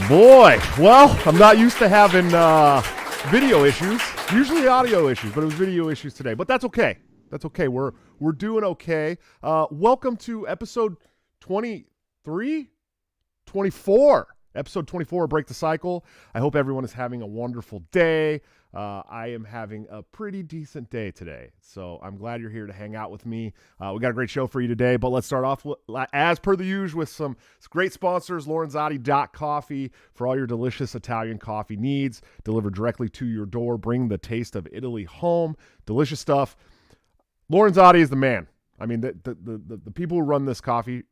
Boy, well, I'm not used to having video issues. Usually audio issues, but it was video issues today. But that's okay. That's okay. We're doing okay. Welcome to episode 23? 24. Episode 24 of Break the Cycle. I hope everyone is having a wonderful day. I am having a pretty decent day today, so I'm glad you're here to hang out with me. We got a great show for you today, but let's start off, as per the usual, with some great sponsors. Lorenzotti.coffee for all your delicious Italian coffee needs, delivered directly to your door. Bring the taste of Italy home. Delicious stuff. Lorenzotti is the man. I mean, the people who run this coffee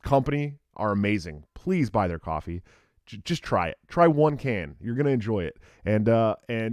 company are amazing. Please buy their coffee. Just try it. Try one can. You're going to enjoy it. And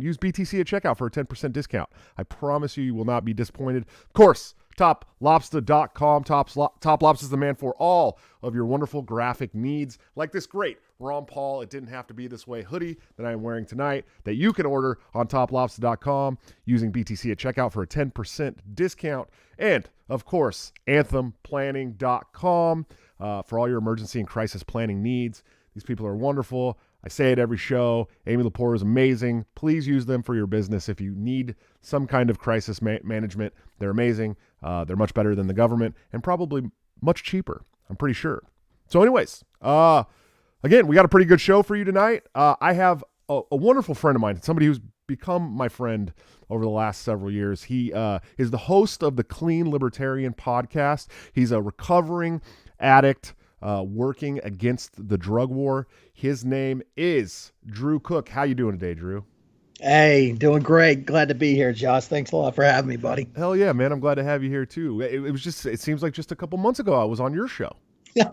use BTC at checkout for a 10% discount. I promise you will not be disappointed. Of course, TopLobster.com. Top Lobster is the man for all of your wonderful graphic needs, like this great Ron Paul, it didn't have to be this way hoodie that I am wearing tonight that you can order on TopLobster.com using BTC at checkout for a 10% discount. And, of course, AnthemPlanning.com for all your emergency and crisis planning needs. These people are wonderful. I say it every show. Amy Lepore is amazing. Please use them for your business. If you need some kind of crisis management, they're amazing. They're much better than the government and probably much cheaper, I'm pretty sure. So anyways, again, we got a pretty good show for you tonight. I have a wonderful friend of mine, somebody who's become my friend over the last several years. He is the host of the Clean Libertarian podcast. He's a recovering addict, working against the drug war. His name is Drew Cook. How you doing today, Drew? Hey, doing great. Glad to be here, Josh. Thanks a lot for having me, buddy. Hell yeah, man. I'm glad to have you here too. It seems like just a couple months ago I was on your show.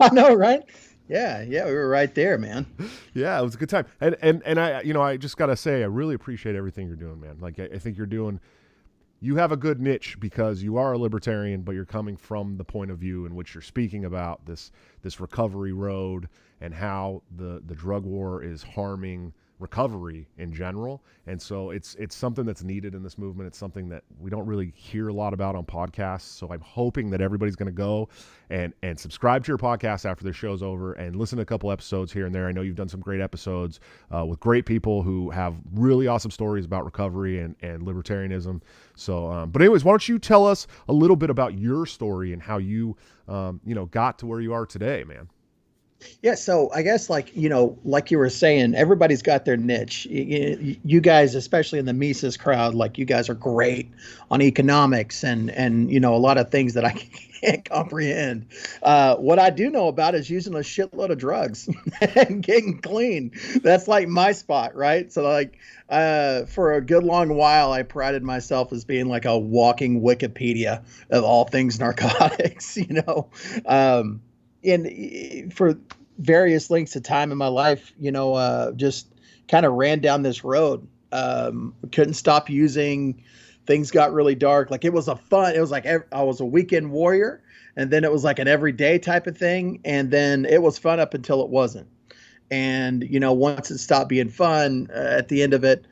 I know, right? Yeah, we were right there, man. Yeah, it was a good time. And I just got to say, I really appreciate everything you're doing, man. Like, I think you have a good niche because you are a libertarian, but you're coming from the point of view in which you're speaking about this recovery road and how the drug war is harming recovery in general. And so it's something that's needed in this movement. It's something that we don't really hear a lot about on podcasts. So I'm hoping that everybody's going to go and subscribe to your podcast after the show's over and listen to a couple episodes here and there. I know you've done some great episodes with great people who have really awesome stories about recovery and libertarianism. So, but anyways, why don't you tell us a little bit about your story and how you, got to where you are today, man? Yeah, so I guess like you were saying, everybody's got their niche. You guys, especially in the Mises crowd, like you guys are great on economics and a lot of things that I can't comprehend. What I do know about is using a shitload of drugs and getting clean. That's like my spot, right? So like for a good long while, I prided myself as being like a walking Wikipedia of all things narcotics, and for various lengths of time in my life, just kind of ran down this road. Couldn't stop using. Things got really dark. Like it was like I was a weekend warrior, and then it was like an everyday type of thing. And then it was fun up until it wasn't. And, once it stopped being fun, at the end of it,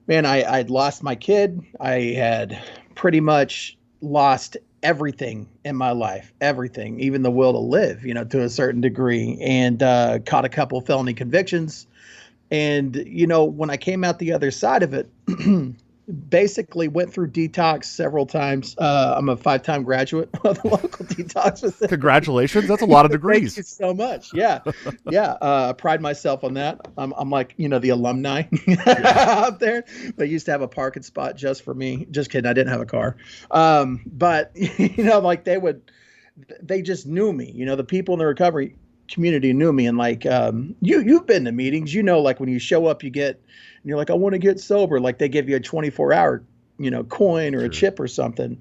man, I'd lost my kid. I had pretty much lost everything in my life, everything, even the will to live, to a certain degree, and caught a couple felony convictions. And, when I came out the other side of it, basically went through detox several times. I'm a 5-time graduate of the local detox facility. Congratulations. That's a lot of degrees. Thank you so much. Yeah. Yeah. I pride myself on that. I'm like, the alumni out there. They used to have a parking spot just for me. Just kidding. I didn't have a car. But like they just knew me, the people in the recovery community knew me, and like you've been to meetings, you know, like when you show up, and you're like, I want to get sober, like they give you a 24-hour, you know, coin or a chip or something,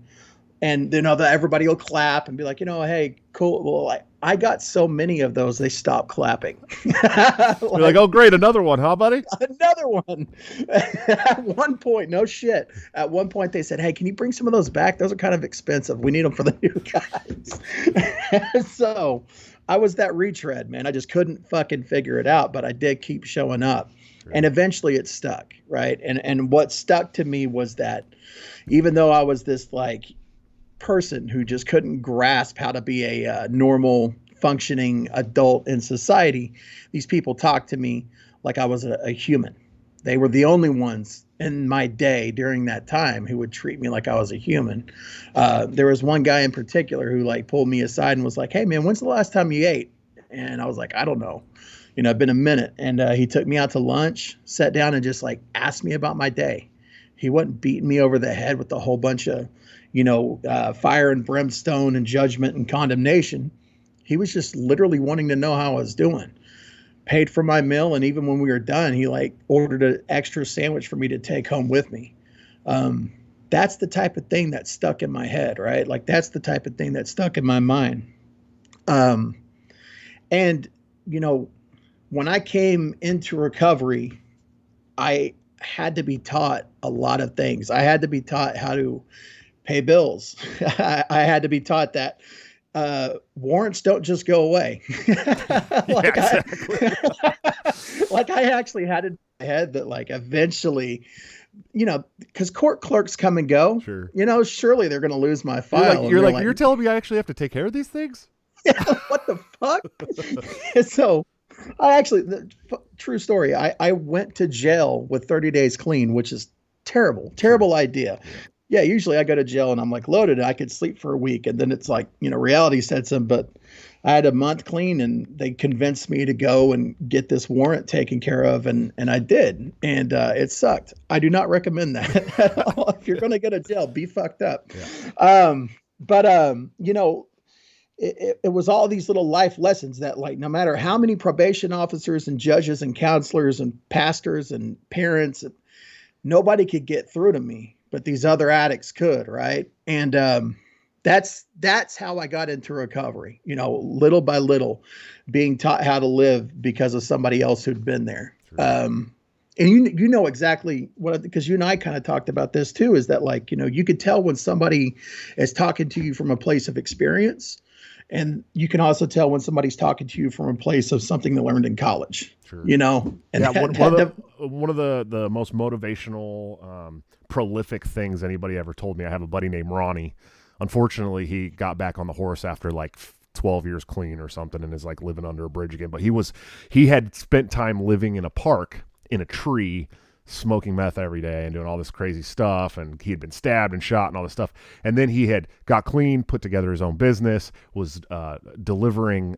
and you know that everybody will clap and be like, you know, hey, cool. Well, I got so many of those, they stopped clapping. You're like, oh great, another one, huh, buddy? Another one. At one point, no shit. At one point, they said, hey, can you bring some of those back? Those are kind of expensive. We need them for the new guys. So I was that retread, man. I just couldn't fucking figure it out, but I did keep showing up. Sure. And eventually it stuck, right? And what stuck to me was that even though I was this like person who just couldn't grasp how to be a normal functioning adult in society, these people talked to me like I was a human. They were the only ones in my day during that time who would treat me like I was a human. There was one guy in particular who like pulled me aside and was like, hey man, when's the last time you ate? And I was like, I don't know. You know, it's been a minute. And he took me out to lunch, sat down and just like asked me about my day. He wasn't beating me over the head with a whole bunch of, you know, fire and brimstone and judgment and condemnation. He was just literally wanting to know how I was doing. Paid for my meal, and even when we were done, he like ordered an extra sandwich for me to take home with me. That's the type of thing that stuck in my head, right? Like that's the type of thing that stuck in my mind. And you know, when I came into recovery, I had to be taught a lot of things. I had to be taught how to pay bills. I had to be taught that warrants don't just go away. Like I actually had it in my head that like eventually, you know, because court clerks come and go. Sure. You know, surely they're going to lose my file. You're telling me I actually have to take care of these things? Yeah, what the fuck? So I actually, true story, I went to jail with 30 days clean, which is terrible idea. Yeah, usually I go to jail and I'm like loaded. I could sleep for a week, and then it's like, you know, reality sets in. But I had a month clean, and they convinced me to go and get this warrant taken care of, and I did, and it sucked. I do not recommend that at all. If you're going to go to jail, be fucked up. Yeah. You know, it was all these little life lessons that, like, no matter how many probation officers and judges and counselors and pastors and parents, nobody could get through to me. But these other addicts could, right? And that's how I got into recovery, you know, little by little, being taught how to live because of somebody else who'd been there. Sure. And you know exactly what, because you and I kind of talked about this too, is that like, you know, you could tell when somebody is talking to you from a place of experience, and you can also tell when somebody's talking to you from a place of something they learned in college. Sure. You know? And yeah, one of the most motivational, prolific things anybody ever told me. I have a buddy named Ronnie. Unfortunately, he got back on the horse after like 12 years clean or something, and is like living under a bridge again. But he had spent time living in a park in a tree, smoking meth every day and doing all this crazy stuff, and he had been stabbed and shot and all this stuff. And then he had got clean, put together his own business, was delivering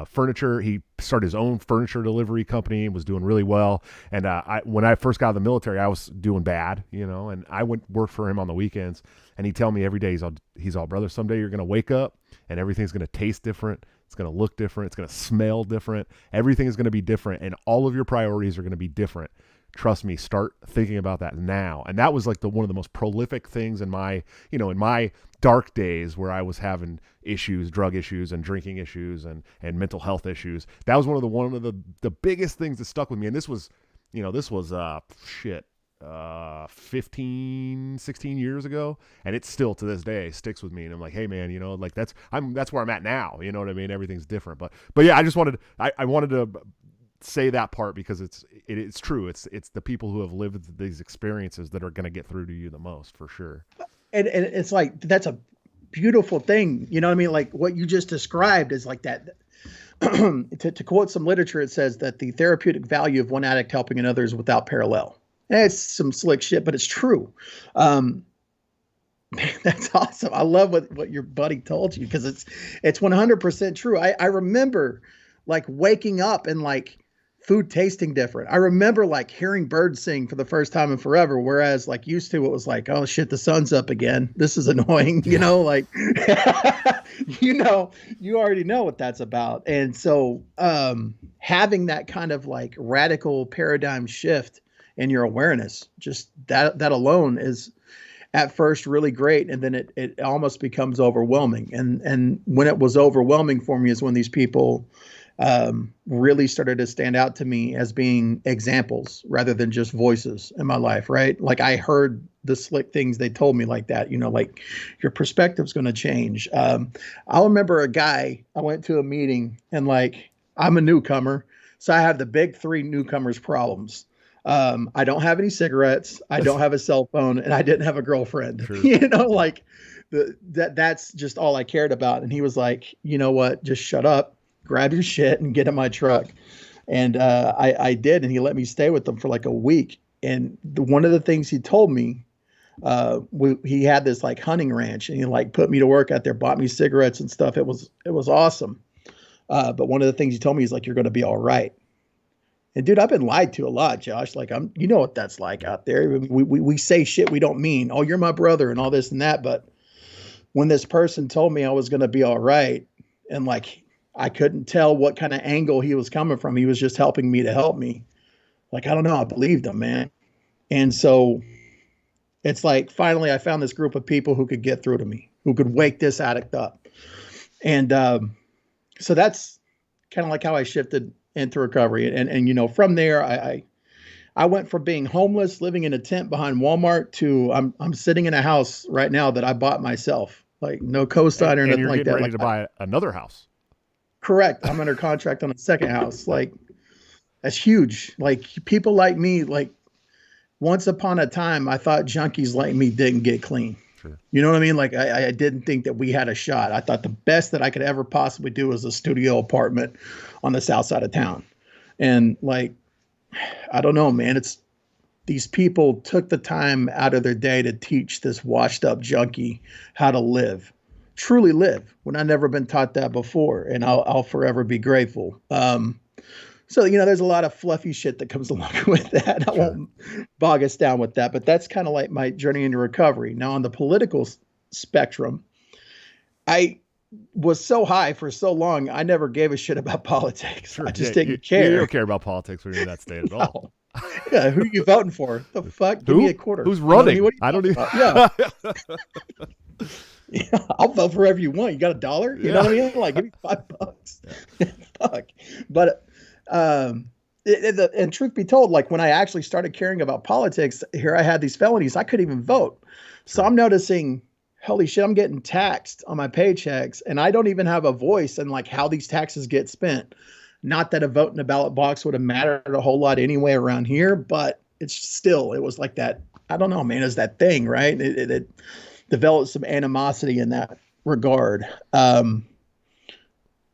furniture. He started his own furniture delivery company, was doing really well. And when I first got out of the military, I was doing bad, you know, and I went work for him on the weekends, and he'd tell me every day, he's all, brother, someday you're going to wake up and everything's going to taste different. It's going to look different. It's going to smell different. Everything is going to be different, and all of your priorities are going to be different. Trust me, start thinking about that now. And that was like one of the most prolific things in my dark days where I was having issues, drug issues and drinking issues and mental health issues. That was one of the biggest things that stuck with me. And this was 15, 16 years ago. And it still to this day sticks with me. And I'm like, hey man, you know, like that's where I'm at now. You know what I mean? Everything's different. But yeah, I wanted to say that part because it's true. It's the people who have lived these experiences that are going to get through to you the most, for sure. And it's like, that's a beautiful thing. You know what I mean? Like what you just described is like that. To quote some literature, it says that the therapeutic value of one addict helping another is without parallel. And it's some slick shit, but it's true. Man, that's awesome. I love what your buddy told you, because it's 100% true. I remember like waking up and like food tasting different. I remember like hearing birds sing for the first time in forever, whereas like used to it was like, oh shit, the sun's up again. This is annoying, you know, like you know, you already know what that's about. And so having that kind of like radical paradigm shift in your awareness, just that alone is at first really great, and then it almost becomes overwhelming. And when it was overwhelming for me is when these people really started to stand out to me as being examples rather than just voices in my life, right? Like I heard the slick things they told me like that, you know, like your perspective's going to change. I'll remember a guy, I went to a meeting and like, I'm a newcomer. So I have the big three newcomers problems. I don't have any cigarettes. I don't have a cell phone, and I didn't have a girlfriend. You know, like that's just all I cared about. And he was like, you know what? Just shut up, grab your shit, and get in my truck. And I did, and he let me stay with them for like a week. And one of the things he told me, he had this like hunting ranch, and he like put me to work out there, bought me cigarettes and stuff. It was awesome. But one of the things he told me is like, you're going to be all right. And dude, I've been lied to a lot, Josh. Like you know what that's like out there. We say shit we don't mean. Oh, you're my brother and all this and that. But when this person told me I was going to be all right, and like, I couldn't tell what kind of angle he was coming from. He was just helping me to help me. Like, I don't know. I believed him, man. And so it's like, finally I found this group of people who could get through to me, who could wake this addict up. And so that's kind of like how I shifted into recovery. And you know, from there, I went from being homeless, living in a tent behind Walmart, to I'm sitting in a house right now that I bought myself, like no co-signer or nothing like that. Ready like to buy another house. Correct. I'm under contract on a second house. Like that's huge. Like people like me, like once upon a time, I thought junkies like me didn't get clean. Sure. You know what I mean? Like I didn't think that we had a shot. I thought the best that I could ever possibly do was a studio apartment on the south side of town. And like, I don't know, man, these people took the time out of their day to teach this washed up junkie how to live, truly live, when I've never been taught that before. And I'll forever be grateful. So, you know, there's a lot of fluffy shit that comes along with that. I won't bog us down with that, but that's kind of like my journey into recovery. Now, on the political spectrum, I was so high for so long, I never gave a shit about politics. Sure. I just didn't care. You don't care about politics when you're in that state at all. Yeah, who are you voting for? The fuck? Give me a quarter. Who's running? You know I don't even. Yeah. Yeah, I'll vote for whoever you want. You got $1? You know what I mean? Like, give me $5. Yeah. Fuck. But and truth be told, like when I actually started caring about politics, here I had these felonies. I couldn't even vote. So I'm noticing, holy shit, I'm getting taxed on my paychecks, and I don't even have a voice in like how these taxes get spent. Not that a vote in a ballot box would have mattered a whole lot anyway around here, but it was like that. I don't know, man, it's that thing, right? It developed some animosity in that regard.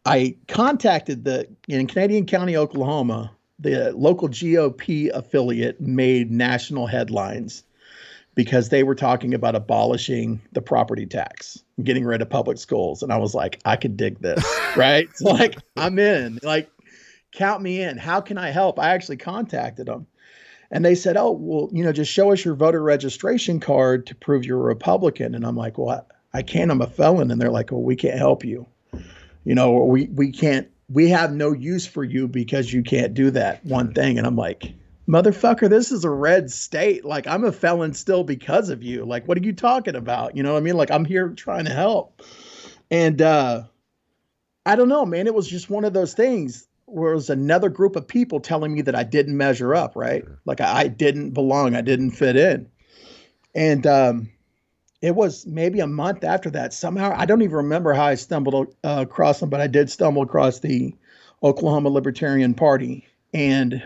I contacted in Canadian County, Oklahoma, the local GOP affiliate made national headlines because they were talking about abolishing the property tax, getting rid of public schools. And I was like, I could dig this, right? So like, I'm in, like, count me in. How can I help? I actually contacted them. And they said, oh, well, you know, just show us your voter registration card to prove you're a Republican. And I'm like, well, I can't, I'm a felon. And they're like, well, we can't help you. You know, we have no use for you because you can't do that one thing. And I'm like, motherfucker, this is a red state. Like, I'm a felon still because of you. Like, what are you talking about? You know what I mean? Like, I'm here trying to help. And I don't know, man, it was just one of those things where it was another group of people telling me that I didn't measure up, right? Sure. Like I didn't belong. I didn't fit in. And it was maybe a month after that. Somehow, I don't even remember how I stumbled across them, but I did stumble across the Oklahoma Libertarian Party. And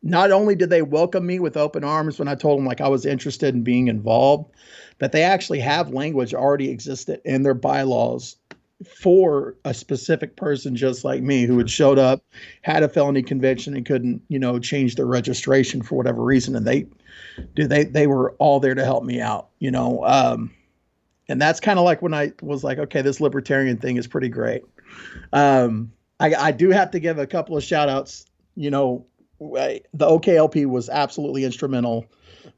not only did they welcome me with open arms when I told them like I was interested in being involved, but they actually have language already existed in their bylaws for a specific person just like me who had showed up, had a felony conviction, and couldn't, you know, change their registration for whatever reason. And they were all there to help me out, you know. And that's kind of like when I was like, okay, this libertarian thing is pretty great. I do have to give a couple of shout outs, you know, the OKLP was absolutely instrumental,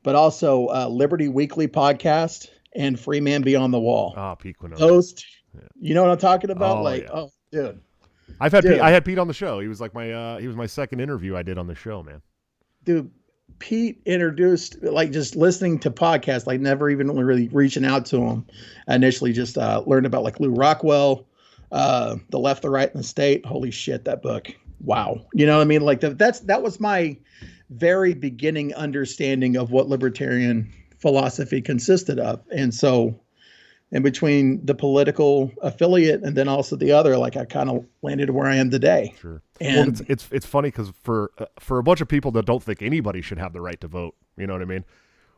but also Liberty Weekly podcast and Free Man Beyond the Wall. Pete Quinone. Those, Yeah. you know what I'm talking about? Dude. I had Pete on the show. He was like he was my second interview I did on the show, man. Dude, Pete introduced, like, just listening to podcasts, like never even really reaching out to him. I initially just learned about like Lou Rockwell, The Left, the Right, and the State. Holy shit, that book. Wow. You know what I mean? Like that was my very beginning understanding of what libertarian philosophy consisted of. And so in between the political affiliate and then also the other, like I kind of landed where I am today. Sure. And well, it's funny because for a bunch of people that don't think anybody should have the right to vote, you know what I mean?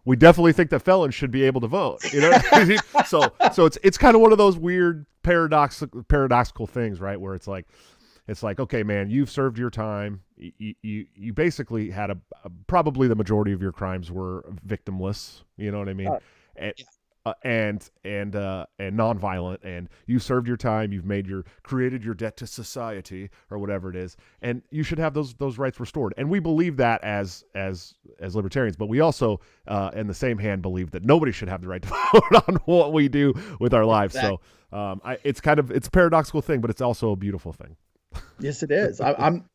We definitely think that felons should be able to vote. You know, so it's kind of one of those weird paradoxical things, right? Where it's like, okay, man, you've served your time. You basically had probably the majority of your crimes were victimless. You know what I mean? And nonviolent, and you served your time. You've created your debt to society or whatever it is, and you should have those rights restored. And we believe that as libertarians, but we also, in the same hand, believe that nobody should have the right to vote on what we do with our lives. Exactly. So it's a paradoxical thing, but it's also a beautiful thing. Yes, it is. I'm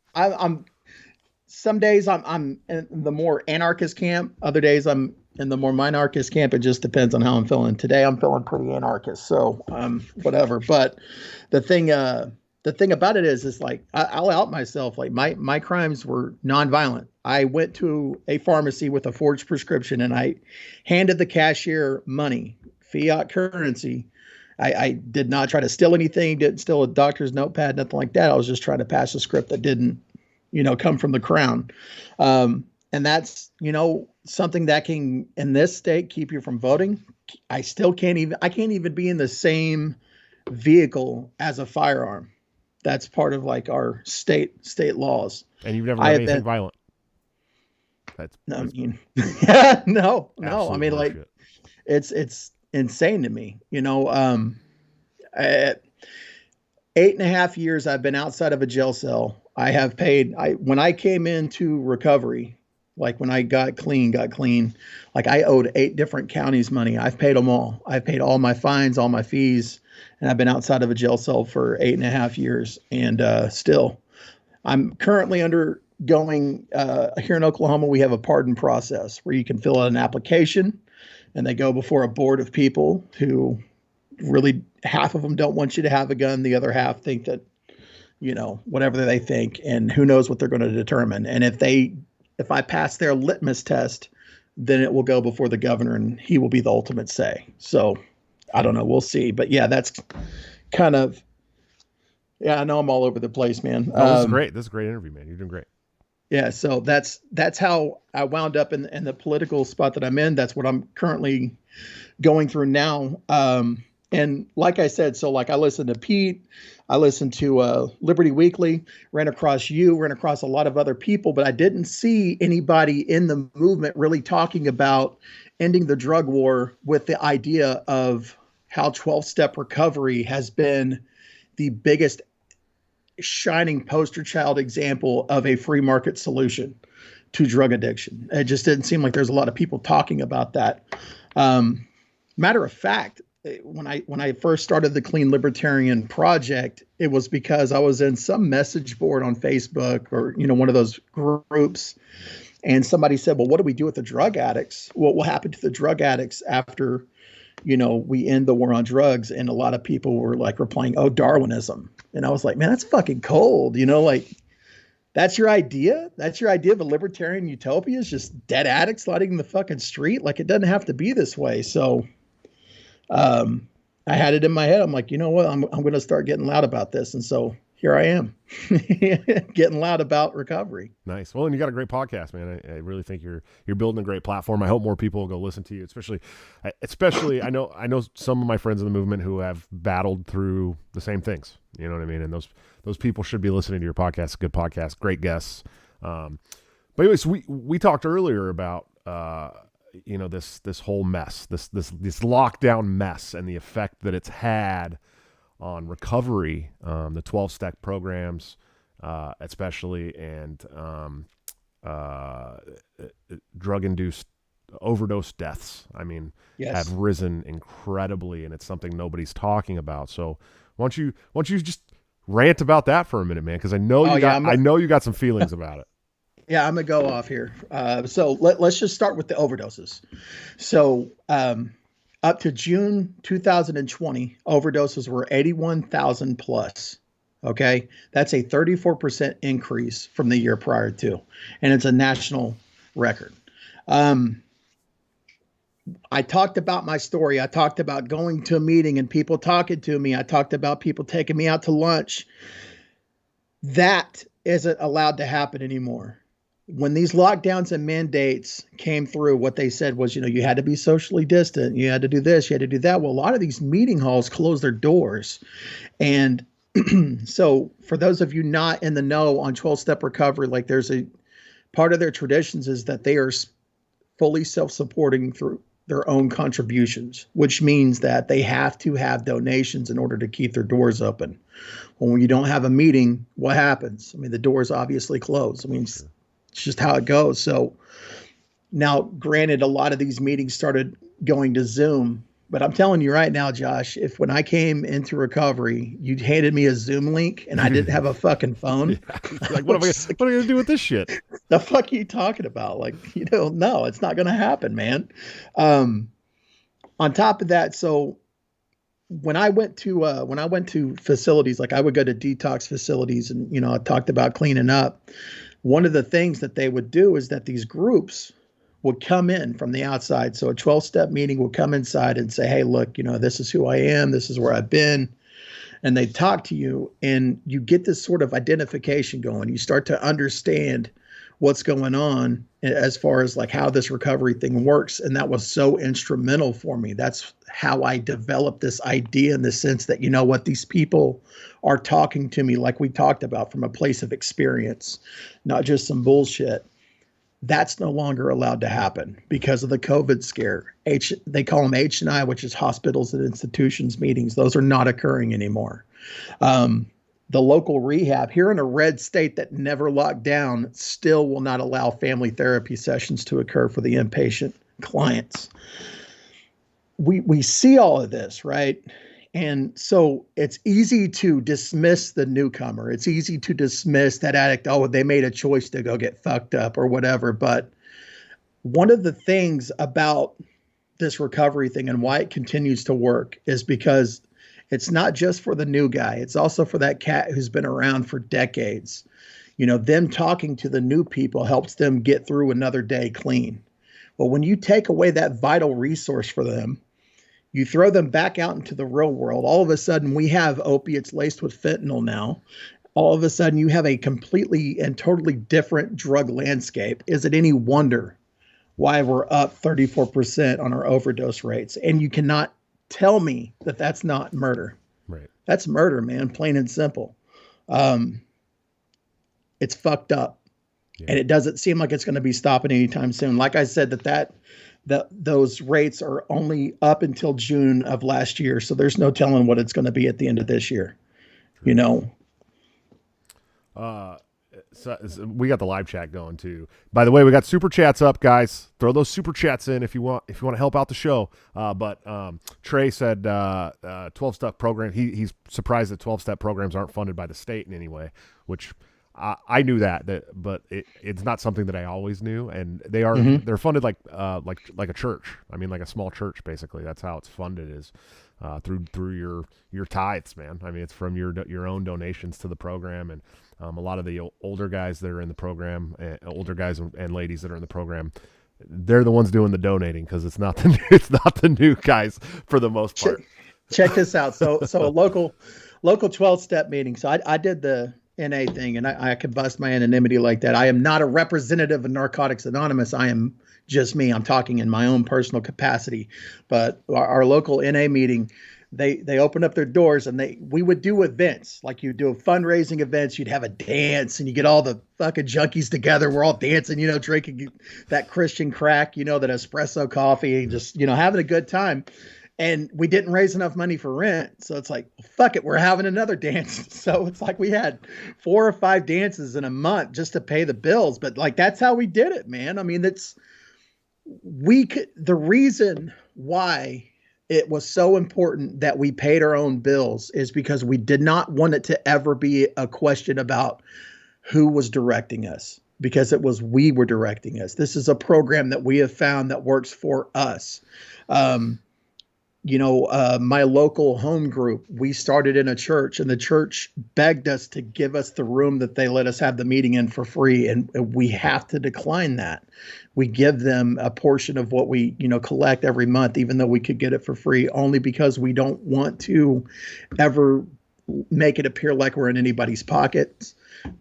some days I'm in the more anarchist camp. Other days I'm in the more minarchist camp. It just depends on how I'm feeling. Today I'm feeling pretty anarchist. So whatever. But the thing about it is like I'll out myself. Like my crimes were nonviolent. I went to a pharmacy with a forged prescription and I handed the cashier money, fiat currency. I did not try to steal anything, didn't steal a doctor's notepad, nothing like that. I was just trying to pass a script that didn't, come from the crown. And that's, something that can, in this state, keep you from voting. I can't even be in the same vehicle as a firearm. That's part of like our state laws. And you've never done anything violent. No. I mean, like, it's insane to me, 8.5 years I've been outside of a jail cell. I have paid, when I came into recovery, like when I got clean, like I owed 8 different counties money. I've paid them all. I've paid all my fines, all my fees, and I've been outside of a jail cell for 8.5 years. And still, I'm currently undergoing, here in Oklahoma, we have a pardon process where you can fill out an application and they go before a board of people who really, half of them don't want you to have a gun. The other half think that, whatever they think, and who knows what they're going to determine. And if I pass their litmus test, then it will go before the governor and he will be the ultimate say. So I don't know. We'll see. But yeah, that's kind of, I know I'm all over the place, man. This is great. This is a great interview, man. You're doing great. Yeah, so that's how I wound up in the political spot that I'm in. That's what I'm currently going through now. And like I said, so like I listened to Pete, I listened to Liberty Weekly, ran across a lot of other people, but I didn't see anybody in the movement really talking about ending the drug war with the idea of how 12-step recovery has been the biggest shining poster child example of a free market solution to drug addiction. It just didn't seem like there's a lot of people talking about that. Matter of fact, when I first started the Clean Libertarian project, it was because I was in some message board on Facebook or, one of those groups, and somebody said, well, what do we do with the drug addicts? What will happen to the drug addicts after, we end the war on drugs? And a lot of people were like replying, oh, Darwinism. And I was like, man, that's fucking cold. Like, that's your idea? That's your idea of a libertarian utopia, is just dead addicts sliding in the fucking street? Like, it doesn't have to be this way. So I had it in my head. I'm like, you know what? I'm going to start getting loud about this. And so here I am getting loud about recovery. Nice. Well, and you got a great podcast, man. I really think you're building a great platform. I hope more people will go listen to you, especially I know some of my friends in the movement who have battled through the same things. You know what I mean? And those people should be listening to your podcast. Good podcast, great guests. But anyways, we talked earlier about, this whole mess, this lockdown mess and the effect that it's had on recovery, the 12-step programs, especially, and drug-induced overdose deaths, I mean, Yes. have risen incredibly, and it's something nobody's talking about. So why don't you just rant about that for a minute, man? Because I know I know you got some feelings about it. Yeah, I'm gonna go off here. So let's just start with the overdoses. So up to June 2020, overdoses were 81,000 plus. Okay, that's a 34% increase from the year prior to, and it's a national record. I talked about my story. I talked about going to a meeting and people talking to me. I talked about people taking me out to lunch. That isn't allowed to happen anymore. When these lockdowns and mandates came through, what they said was, you had to be socially distant. You had to do this. You had to do that. Well, a lot of these meeting halls closed their doors. And so for those of you not in the know on 12-step recovery, like there's a part of their traditions is that they are fully self-supporting through their own contributions, which means that they have to have donations in order to keep their doors open. Well, when you don't have a meeting, what happens? I mean, the doors obviously close. I mean, it's just how it goes. So now, granted, a lot of these meetings started going to Zoom, but I'm telling you right now, Josh, if when I came into recovery, you handed me a Zoom link and I didn't have a fucking phone, like, what am I going to do with this shit? The fuck are you talking about? Like, no, it's not going to happen, man. On top of that, so when I went to facilities, like I would go to detox facilities and, I talked about cleaning up. One of the things that they would do is that these groups would come in from the outside. So a 12-step meeting would come inside and say, hey, look, this is who I am. This is where I've been. And they talk to you and you get this sort of identification going. You start to understand what's going on as far as like how this recovery thing works. And that was so instrumental for me. That's how I developed this idea in the sense that, what, these people are talking to me like we talked about from a place of experience, not just some bullshit. That's no longer allowed to happen because of the COVID scare. They call them H&I, which is hospitals and institutions meetings. Those are not occurring anymore. The local rehab here in a red state that never locked down still will not allow family therapy sessions to occur for the inpatient clients. We see all of this, right? And so it's easy to dismiss the newcomer. It's easy to dismiss that addict. Oh, they made a choice to go get fucked up or whatever. But one of the things about this recovery thing and why it continues to work is because it's not just for the new guy. It's also for that cat who's been around for decades. Them talking to the new people helps them get through another day clean. Well, when you take away that vital resource for them, you throw them back out into the real world. All of a sudden, we have opiates laced with fentanyl now. All of a sudden, you have a completely and totally different drug landscape. Is it any wonder why we're up 34% on our overdose rates? And you cannot tell me that that's not murder. Right. That's murder, man, plain and simple. It's fucked up. Yeah. And it doesn't seem like it's going to be stopping anytime soon. Like I said, those rates are only up until June of last year. So there's no telling what it's going to be at the end of this year. So we got the live chat going too. By the way, we got super chats up, guys. Throw those super chats in if you want to help out the show. But Trey said 12-step program. He's surprised that 12-step programs aren't funded by the state in any way, which I knew that, but it's not something that I always knew. And they are they're funded like a church. I mean, like a small church, basically. That's how it's funded, is through your tithes, man. I mean, it's from your own donations to the program. And a lot of the older guys that are in the program, older guys and ladies that are in the program, they're the ones doing the donating, because it's not the new guys for the most part. Check this out. So a local 12-step meeting. So I did the NA thing, and I could bust my anonymity like that. I am not a representative of Narcotics Anonymous. I am just me. I'm talking in my own personal capacity. But our local NA meeting, they opened up their doors, and we would do events. Like you do fundraising events, you'd have a dance, and you get all the fucking junkies together. We're all dancing, drinking that Christian crack, that espresso coffee, and just, having a good time. and we didn't raise enough money for rent. So it's like, fuck it, we're having another dance. So it's like we had 4 or 5 dances in a month just to pay the bills. But like, that's how we did it, man. I mean, the reason why it was so important that we paid our own bills is because we did not want it to ever be a question about who was directing us, because we were directing us. This is a program that we have found that works for us. My local home group, we started in a church, and the church begged us to give us the room that they let us have the meeting in for free. And we have to decline that. We give them a portion of what we, collect every month, even though we could get it for free, only because we don't want to ever make it appear like we're in anybody's pockets.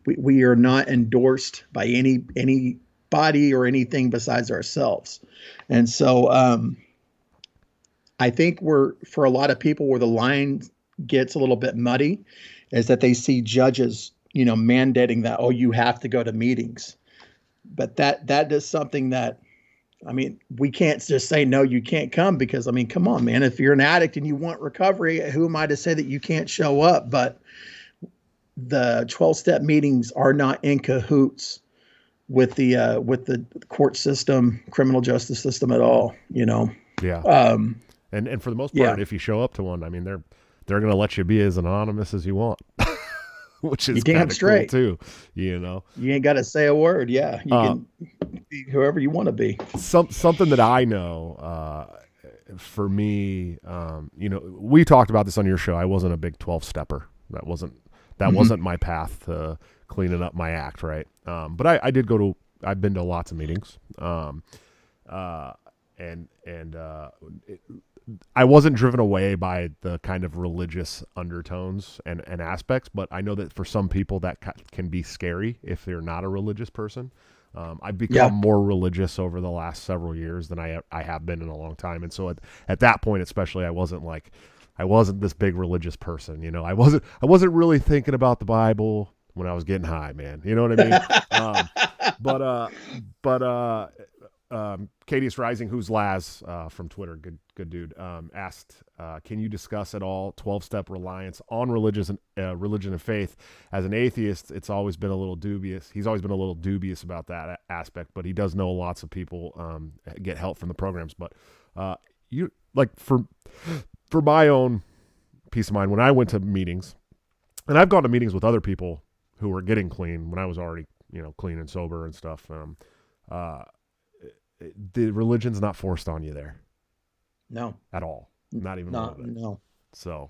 We are not endorsed by anybody or anything besides ourselves. And so, I think for a lot of people where the line gets a little bit muddy is that they see judges, mandating that, oh, you have to go to meetings. But that is something that, I mean, we can't just say, no, you can't come, because, I mean, come on, man, if you're an addict and you want recovery, who am I to say that you can't show up? But the 12-step meetings are not in cahoots with the court system, criminal justice system at all, Yeah. And for the most part, if you show up to one, I mean, they're going to let you be as anonymous as you want, which is kind of cool too. You ain't got to say a word. Yeah, you can be whoever you want to be. Something that I know, for me, we talked about this on your show. I wasn't a big 12-stepper. That wasn't my path to cleaning up my act, right? But I've been to lots of meetings, I wasn't driven away by the kind of religious undertones and aspects, but I know that for some people that can be scary if they're not a religious person. I've become more religious over the last several years than I have been in a long time. And so at that point, especially, I wasn't this big religious person. I wasn't really thinking about the Bible when I was getting high, man. You know what I mean? Cadius Rising, who's Laz from Twitter, good dude, asked, can you discuss at all 12-step reliance on religion and faith? As an atheist, it's always been a little dubious. He's always been a little dubious about that aspect, but he does know lots of people get help from the programs. But for my own peace of mind, when I went to meetings, and I've gone to meetings with other people who were getting clean when I was already clean and sober and stuff. The religion's not forced on you there. No. At all. Not even a little bit. No. So.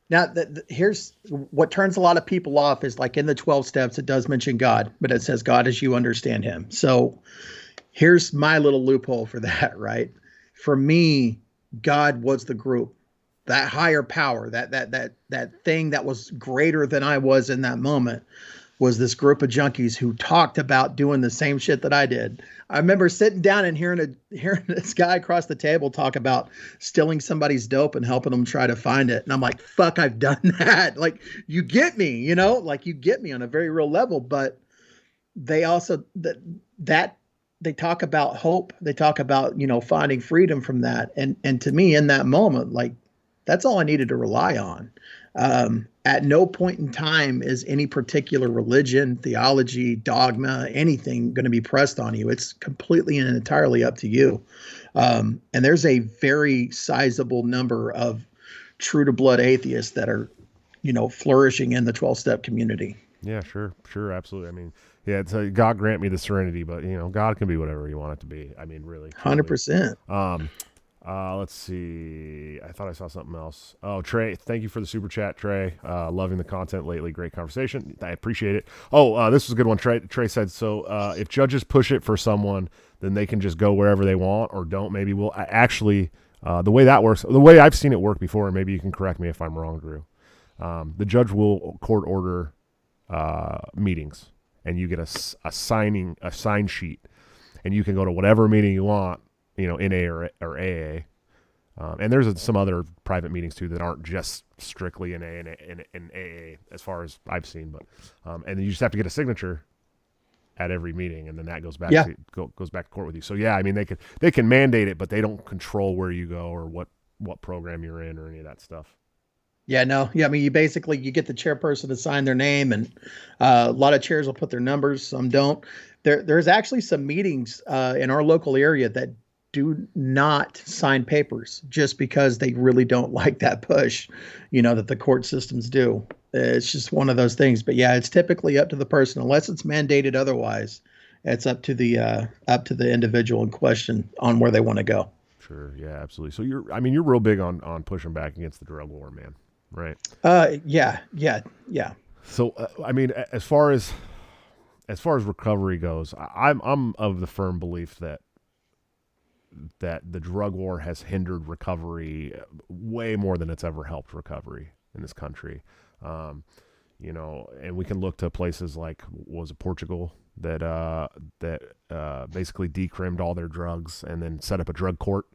Now, here's what turns a lot of people off is, like, in the 12 steps, it does mention God, but it says God as you understand him. So here's my little loophole for that, right? For me, God was the group, that higher power, that thing that was greater than I was in that moment, was this group of junkies who talked about doing the same shit that I did. I remember sitting down and hearing this guy across the table talk about stealing somebody's dope and helping them try to find it. And I'm like, fuck, I've done that. Like, you get me, you get me on a very real level. But they also, they talk about hope. They talk about, finding freedom from that. And to me, in that moment, like, that's all I needed to rely on. At no point in time is any particular religion, theology, dogma, anything going to be pressed on you. It's completely and entirely up to you. And there's a very sizable number of true to blood atheists that are, flourishing in the 12-step community. Yeah, sure. Absolutely. I mean, yeah, it's God grant me the serenity, but God can be whatever you want it to be. I mean, really. 100%. Let's see. I thought I saw something else. Oh, Trey, thank you for the super chat, Trey. Loving the content lately. Great conversation. I appreciate it. Oh, this was a good one. Trey said, so if judges push it for someone, then they can just go wherever they want, or don't. Maybe we'll actually, the way that works, the way I've seen it work before, and maybe you can correct me if I'm wrong, Drew. The judge will court order meetings, and you get a sign sheet, and you can go to whatever meeting you want, NA or AA. And there's some other private meetings too that aren't just strictly NA and AA as far as I've seen, but and then you just have to get a signature at every meeting, and then that goes back goes back to court with you. So yeah, I mean they can mandate it, but they don't control where you go or what what program you're in or any of that stuff. Yeah, no. Yeah, I mean, you get the chairperson to sign their name, and a lot of chairs will put their numbers, some don't. There's actually some meetings in our local area that do not sign papers just because they really don't like that push, that the court systems do. It's just one of those things. But yeah, it's typically up to the person, unless it's mandated otherwise. It's up to the individual in question on where they want to go. Sure. Yeah, absolutely. So you're real big on pushing back against the drug war, man. Right. Yeah. So, I mean, as far as recovery goes, I'm of the firm belief that the drug war has hindered recovery way more than it's ever helped recovery in this country. And we can look to places like, was it Portugal that basically decrimmed all their drugs and then set up a drug court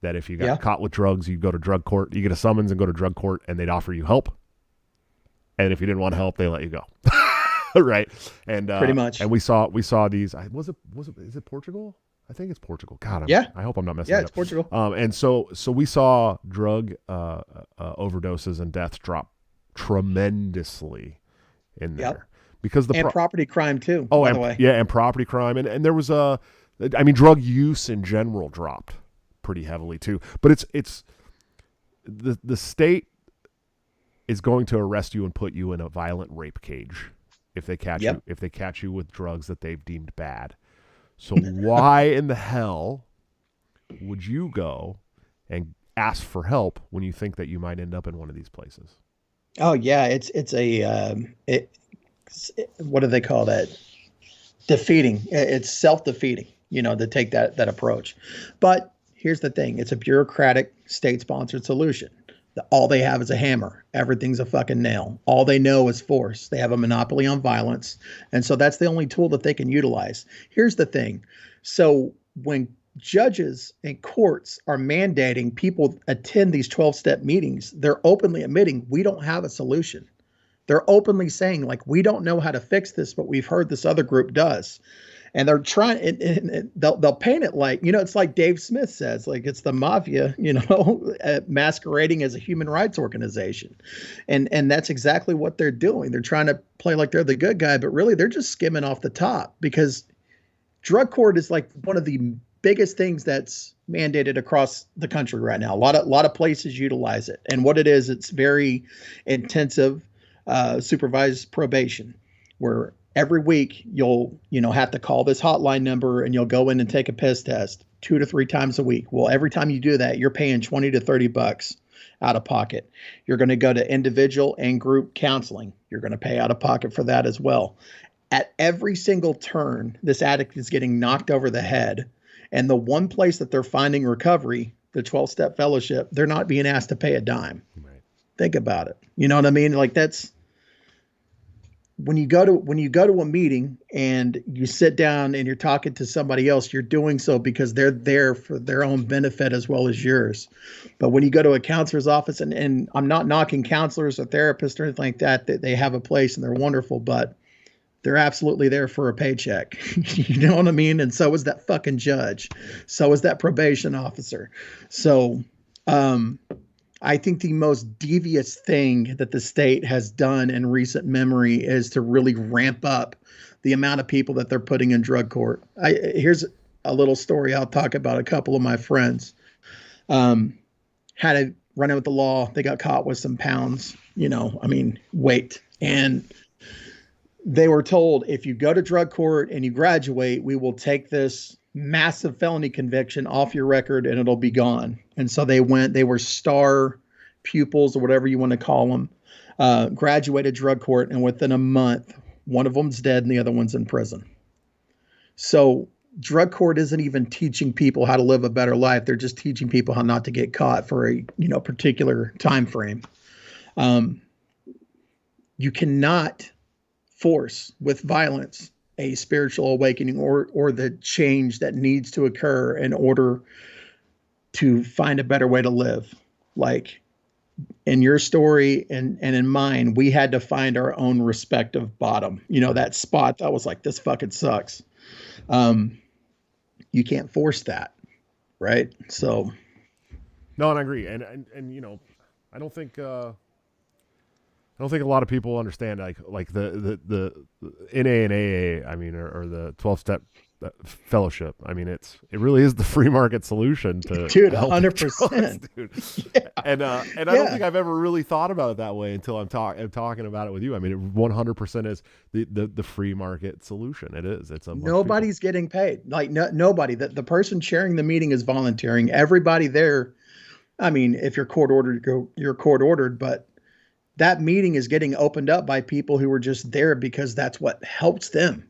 that if you got caught with drugs, you go to drug court, you get a summons and go to drug court, and they'd offer you help. And if you didn't want help, they let you go. Right. And pretty much. And we saw these, is it Portugal? I think it's Portugal. God, I hope I'm not messing it up. Yeah, it's Portugal. And so we saw drug overdoses and deaths drop tremendously in there. Yep. Because property crime too. Oh, by the way. Yeah, and property crime, and there was drug use in general dropped pretty heavily too. But it's the state is going to arrest you and put you in a violent rape cage if they catch you with drugs that they've deemed bad. So why in the hell would you go and ask for help when you think that you might end up in one of these places? Oh yeah, what do they call that? Defeating. It's self-defeating, to take that approach. But here's the thing. It's a bureaucratic, state-sponsored solution. All they have is a hammer. Everything's a fucking nail. All they know is force. They have a monopoly on violence. And so that's the only tool that they can utilize. Here's the thing. So when judges and courts are mandating people attend these 12-step meetings, they're openly admitting we don't have a solution. They're openly saying, we don't know how to fix this, but we've heard this other group does. And they're trying, and they'll paint it like, it's like Dave Smith says, it's the mafia, masquerading as a human rights organization. And that's exactly what they're doing. They're trying to play like they're the good guy, but really they're just skimming off the top, because drug court is one of the biggest things that's mandated across the country right now. A lot of places utilize it. And what it is, it's very intensive supervised probation, where every week you'll have to call this hotline number and you'll go in and take a piss test 2 to 3 times a week. Well, every time you do that, you're paying $20 to $30 out of pocket. You're going to go to individual and group counseling. You're going to pay out of pocket for that as well. At every single turn, this addict is getting knocked over the head. And the one place that they're finding recovery, the 12-step fellowship, they're not being asked to pay a dime. Right. Think about it. You know what I mean? That's when you go to a meeting and you sit down and you're talking to somebody else, you're doing so because they're there for their own benefit as well as yours. But when you go to a counselor's office, and I'm not knocking counselors or therapists or anything like that they have a place and they're wonderful, but they're absolutely there for a paycheck. You know what I mean? And so is that fucking judge. So is that probation officer. So, I think the most devious thing that the state has done in recent memory is to really ramp up the amount of people that they're putting in drug court. Here's a little story I'll talk about. A couple of my friends had to run in with the law. They got caught with some pounds, weight. And they were told, if you go to drug court and you graduate, we will take this massive felony conviction off your record and it'll be gone. And so they were star pupils or whatever you want to call them, graduated drug court. And within a month, one of them's dead and the other one's in prison. So drug court isn't even teaching people how to live a better life. They're just teaching people how not to get caught for a, particular time frame. You cannot force with violence a spiritual awakening or the change that needs to occur in order to find a better way to live. Like in your story and in mine, we had to find our own respective bottom, that spot that was like, this fucking sucks. You can't force that. Right. So No, and I agree. And you know, I don't think a lot of people understand like the NA and AA. I mean, or the 12-step fellowship. I mean, it really is the free market solution to Dude, healthy 100%. drugs, dude. Yeah. And I don't think I've ever really thought about it that way until I'm talking about it with you. I mean, it 100% is the free market solution. It is. It's a Nobody's getting paid. Like nobody. The person chairing the meeting is volunteering. Everybody there. I mean, if you're court ordered, you're court ordered, but that meeting is getting opened up by people who were just there because that's what helps them.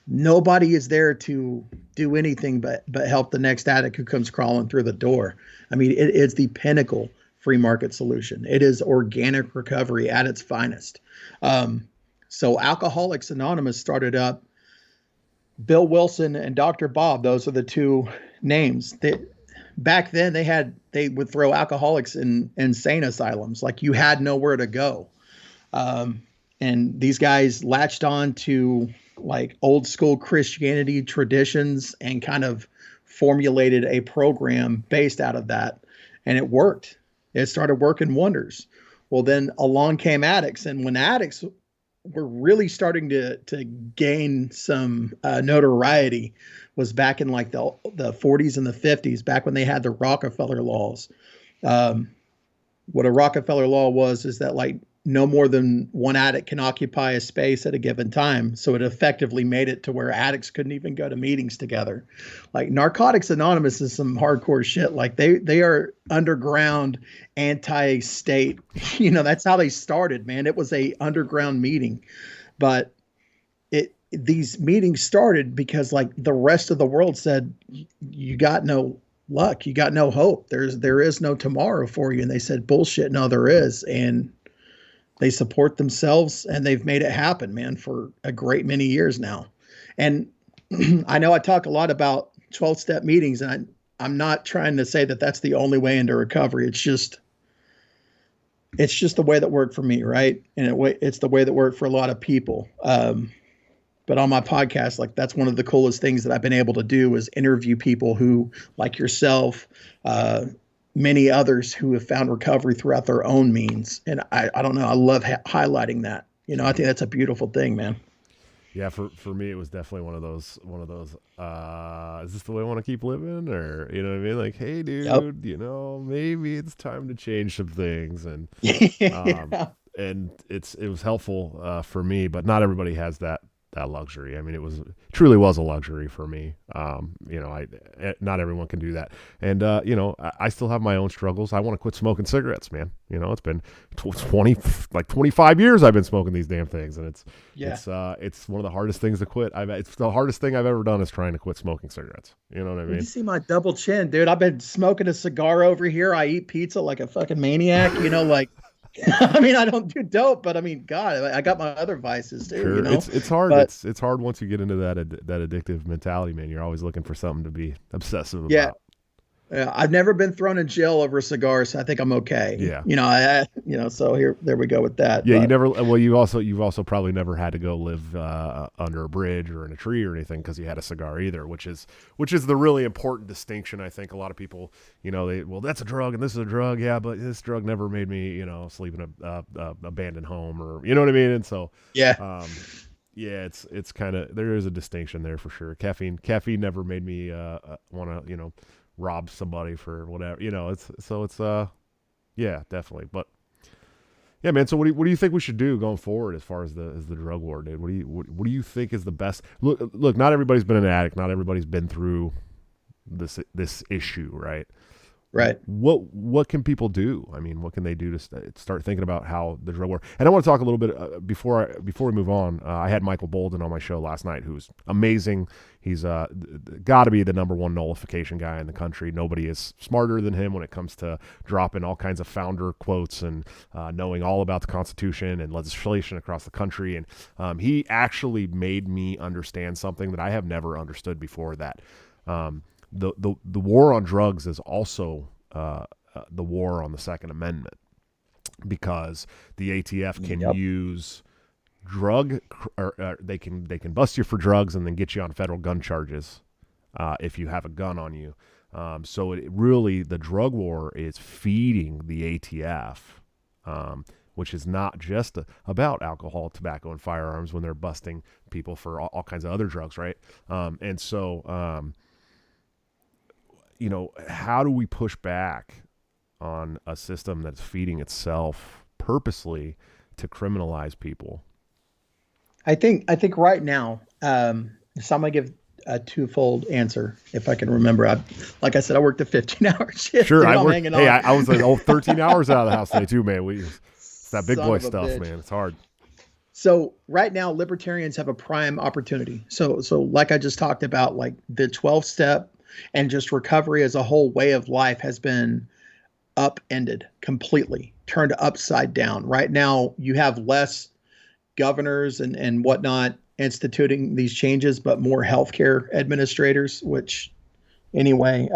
Nobody is there to do anything but help the next addict who comes crawling through the door. I mean, it is the pinnacle free market solution. It is organic recovery at its finest. So Alcoholics Anonymous started up. Bill Wilson and Dr. Bob, those are the two names. Back then they would throw alcoholics in insane asylums. Like, you had nowhere to go. And these guys latched on to like old school Christianity traditions and kind of formulated a program based out of that. And it worked. It started working wonders. Well, then along came addicts. And when addicts were really starting to gain some notoriety was back in like the 40s and the 50s, back when they had the Rockefeller laws. What a Rockefeller law was is that like no more than one addict can occupy a space at a given time. So it effectively made it to where addicts couldn't even go to meetings together. Like Narcotics Anonymous is some hardcore shit. Like they are underground anti-state. You know, that's how they started, man. It was a underground meeting, but these meetings started because like the rest of the world said, you got no luck. You got no hope. There is no tomorrow for you. And they said, bullshit. No, there is. And they support themselves and they've made it happen, man, for a great many years now. And I know I talk a lot about 12-step meetings, and I'm not trying to say that that's the only way into recovery. It's just the way that worked for me. Right. And it's the way that worked for a lot of people. But on my podcast, like that's one of the coolest things that I've been able to do is interview people who, like yourself, many others who have found recovery throughout their own means. And I don't know. I love highlighting that. You know, I think that's a beautiful thing, man. Yeah. For me, it was definitely one of those, is this the way I want to keep living? Or, you know what I mean? Like, hey dude, yep. You know, maybe it's time to change some things. And, Yeah. And it was helpful, for me, but not everybody has that luxury. I mean, it truly was a luxury for me. You know, not everyone can do that. And, you know, I still have my own struggles. I want to quit smoking cigarettes, man. You know, it's been 25 years I've been smoking these damn things. And it's one of the hardest things to quit. It's the hardest thing I've ever done is trying to quit smoking cigarettes. You know what I mean? You see my double chin, dude. I've been smoking a cigar over here. I eat pizza like a fucking maniac, you know, like, I mean, I don't do dope, but I mean, God, I got my other vices too. Sure. You know? It's hard. But, it's hard once you get into that addictive mentality, man. You're always looking for something to be obsessive about. Yeah, I've never been thrown in jail over cigars, so I think I'm okay. Yeah. You know, so there we go with that. Yeah, but you've also probably never had to go live under a bridge or in a tree or anything because you had a cigar either, which is the really important distinction. I think a lot of people, you know, that's a drug and this is a drug. Yeah, but this drug never made me, you know, sleep in a abandoned home, or, you know what I mean? And so, yeah. Yeah, it's kind of, there is a distinction there for sure. Caffeine never made me want to, you know, rob somebody for whatever, you know. Yeah, definitely. But yeah, man, so what do you think we should do going forward as far as the drug war, dude? What do you think is the best? Look, not everybody's been an addict, not everybody's been through this issue, right? Right. What can people do? I mean, what can they do to start thinking about how the drug war? And I want to talk a little bit before we move on. I had Michael Bolden on my show last night, who's amazing. He's got to be the number one nullification guy in the country. Nobody is smarter than him when it comes to dropping all kinds of founder quotes and knowing all about the Constitution and legislation across the country. And he actually made me understand something that I have never understood before, that the war on drugs is also the war on the Second Amendment, because the ATF can use they can bust you for drugs and then get you on federal gun charges if you have a gun on you. So it really, the drug war is feeding the ATF, which is not just about alcohol, tobacco, and firearms when they're busting people for all kinds of other drugs, right? And so, how do we push back on a system that's feeding itself purposely to criminalize people? I think right now, so I'm gonna give a twofold answer if I can remember. Like I said, I worked a 15-hour shift. Sure, dude, I worked. hanging Hey, on. I was like 13 hours out of the house today too, man. It's that big Son boy of a stuff, bitch. man. It's hard. So right now, libertarians have a prime opportunity. So like I just talked about, like the 12-step and just recovery as a whole way of life has been upended completely, turned upside down. Right now, you have less governors and whatnot instituting these changes, but more healthcare administrators, which anyway,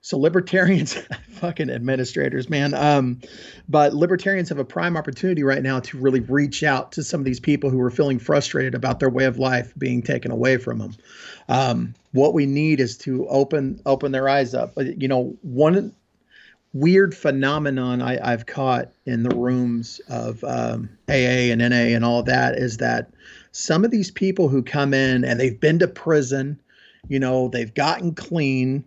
so libertarians, fucking administrators, man. But libertarians have a prime opportunity right now to really reach out to some of these people who are feeling frustrated about their way of life being taken away from them. What we need is to open their eyes up. One weird phenomenon I've caught in the rooms of AA and NA and all that is that some of these people who come in and they've been to prison, they've gotten clean,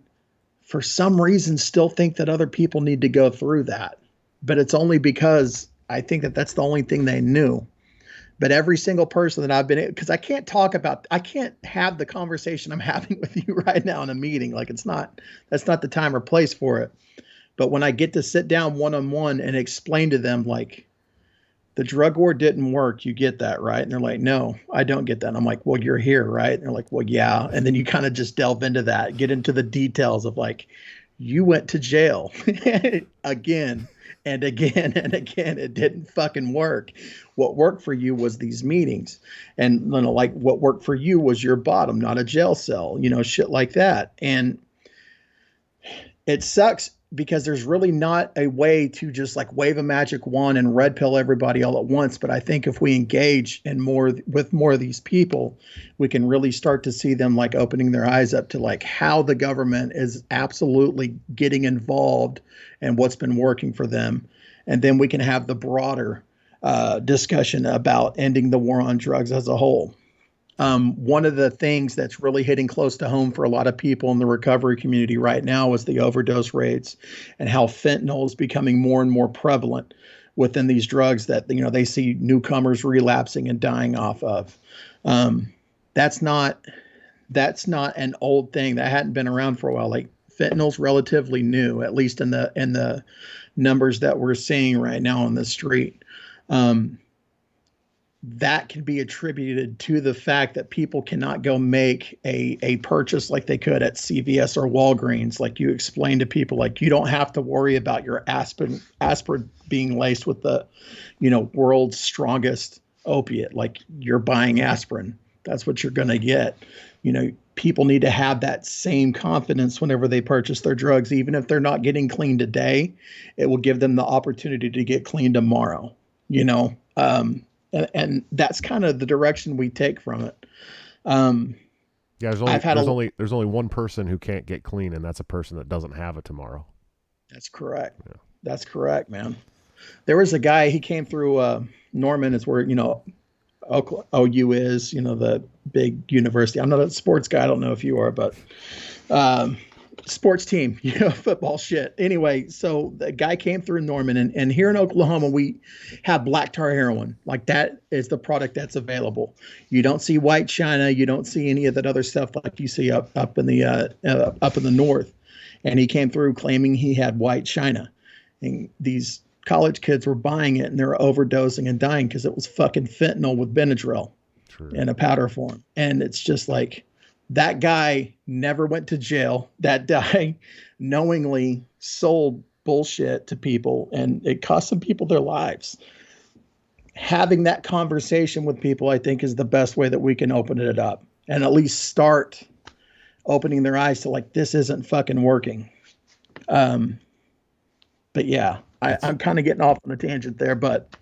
for some reason still think that other people need to go through that. But it's only because I think that that's the only thing they knew. But every single person that I've been, because I can't have the conversation I'm having with you right now in a meeting. Like that's not the time or place for it. But when I get to sit down one-on-one and explain to them, like, the drug war didn't work, you get that, right? And they're like, no, I don't get that. And I'm like, well, you're here, right? And they're like, well, yeah. And then you kind of just delve into that, get into the details of like, you went to jail again and again and again. It didn't fucking work. What worked for you was these meetings. And like what worked for you was your bottom, not a jail cell, shit like that. And it sucks because there's really not a way to just like wave a magic wand and red pill everybody all at once. But I think if we engage with more of these people, we can really start to see them like opening their eyes up to like how the government is absolutely getting involved and what's been working for them. And then we can have the broader discussion about ending the war on drugs as a whole. One of the things that's really hitting close to home for a lot of people in the recovery community right now is the overdose rates and how fentanyl is becoming more and more prevalent within these drugs that, they see newcomers relapsing and dying off of. That's not an old thing that hadn't been around for a while. Like fentanyl's relatively new, at least in the numbers that we're seeing right now on the street. That can be attributed to the fact that people cannot go make a purchase like they could at CVS or Walgreens. Like you explain to people, like you don't have to worry about your aspirin being laced with the, world's strongest opiate. Like you're buying aspirin. That's what you're going to get. People need to have that same confidence whenever they purchase their drugs, even if they're not getting clean today, it will give them the opportunity to get clean tomorrow, and that's kind of the direction we take from it. There's only one person who can't get clean, and that's a person that doesn't have it tomorrow. That's correct. Yeah. That's correct, man. There was a guy, he came through Norman, is where, OU is, the big university. I'm not a sports guy. I don't know if you are, but sports team, football shit. Anyway, so the guy came through Norman, and here in Oklahoma, we have black tar heroin. Like that is the product that's available. You don't see white China. You don't see any of that other stuff like you see up in the north. And he came through claiming he had white China, and these college kids were buying it and they were overdosing and dying because it was fucking fentanyl with Benadryl in a powder form. And it's just like, that guy never went to jail. That guy knowingly sold bullshit to people, and it cost some people their lives. Having that conversation with people, I think, is the best way that we can open it up and at least start opening their eyes to like, this isn't fucking working. But yeah, I'm kind of getting off on a tangent there, but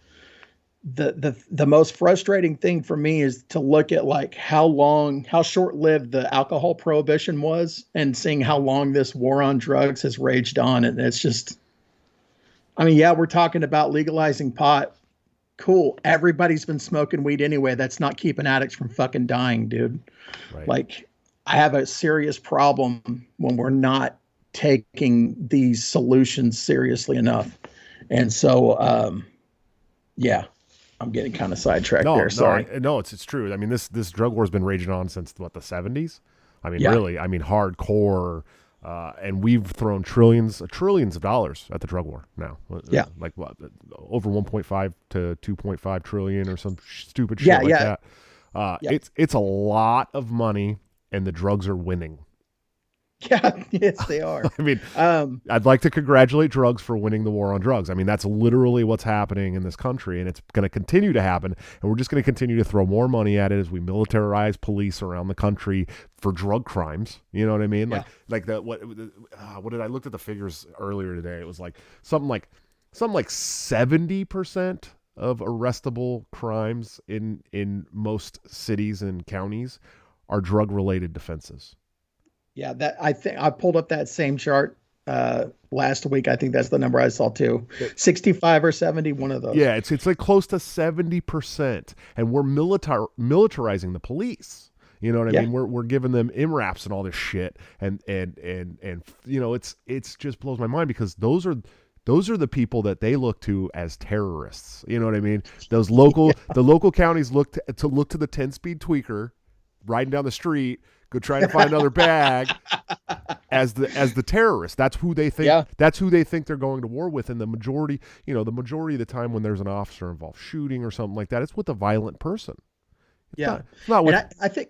the most frustrating thing for me is to look at like how short-lived the alcohol prohibition was, and seeing how long this war on drugs has raged on. And it's just, I mean, yeah, we're talking about legalizing pot. Cool. Everybody's been smoking weed anyway. That's not keeping addicts from fucking dying, dude. Right. Like, I have a serious problem when we're not taking these solutions seriously enough. And so, yeah, I'm getting kind of sidetracked there. Sorry. No, it's true. I mean, this drug war has been raging on since what, the 70s? I mean, Yeah. really, I mean, hardcore. And we've thrown trillions of dollars at the drug war now. Yeah. Like what, over 1.5 to 2.5 trillion or some stupid shit Yeah, like yeah. that. Yeah. It's a lot of money, and the drugs are winning. Yeah, yes, they are. I mean, I'd like to congratulate drugs for winning the war on drugs. I mean, that's literally what's happening in this country, and it's going to continue to happen. And we're just going to continue to throw more money at it as we militarize police around the country for drug crimes. You know what I mean? Yeah. What did I looked at the figures earlier today? It was like something like 70% of arrestable crimes in most cities and counties are drug related offenses. Yeah, that I think I pulled up that same chart last week. I think that's the number I saw too. 65 or 70, one of those. Yeah, it's like close to 70%, and we're militarizing the police. You know what I mean? We're giving them MRAPs and all this shit, and you know, it's just blows my mind, because those are the people that they look to as terrorists. You know what I mean? Those local the local counties look to the 10-speed tweaker riding down the street, go trying to find another bag as the terrorist. That's who they think. Yeah. That's who they think they're going to war with. And the majority of the time when there's an officer involved shooting or something like that, it's with a violent person. It's not with. And I think.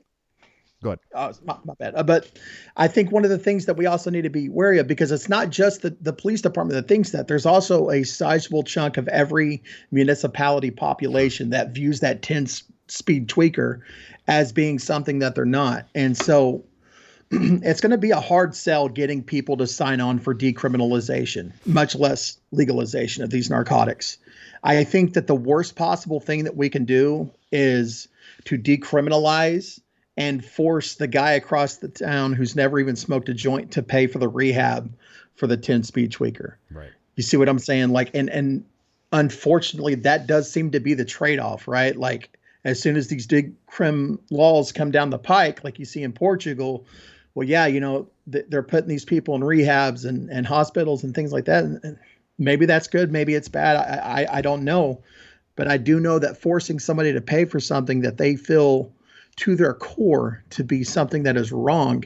Go ahead. Oh, it's my bad. But I think one of the things that we also need to be wary of, because it's not just the police department that thinks that. There's also a sizable chunk of every municipality population that views that 10-speed tweaker as being something that they're not. And so it's going to be a hard sell getting people to sign on for decriminalization, much less legalization of these narcotics. I think that the worst possible thing that we can do is to decriminalize and force the guy across the town who's never even smoked a joint to pay for the rehab for the 10-speed tweaker. Right. You see what I'm saying? Like, and unfortunately, that does seem to be the trade-off, right? Like, as soon as these decrim laws come down the pike, like you see in Portugal, well, yeah, you know, they're putting these people in rehabs and hospitals and things like that. And maybe that's good. Maybe it's bad. I don't know. But I do know that forcing somebody to pay for something that they feel to their core to be something that is wrong,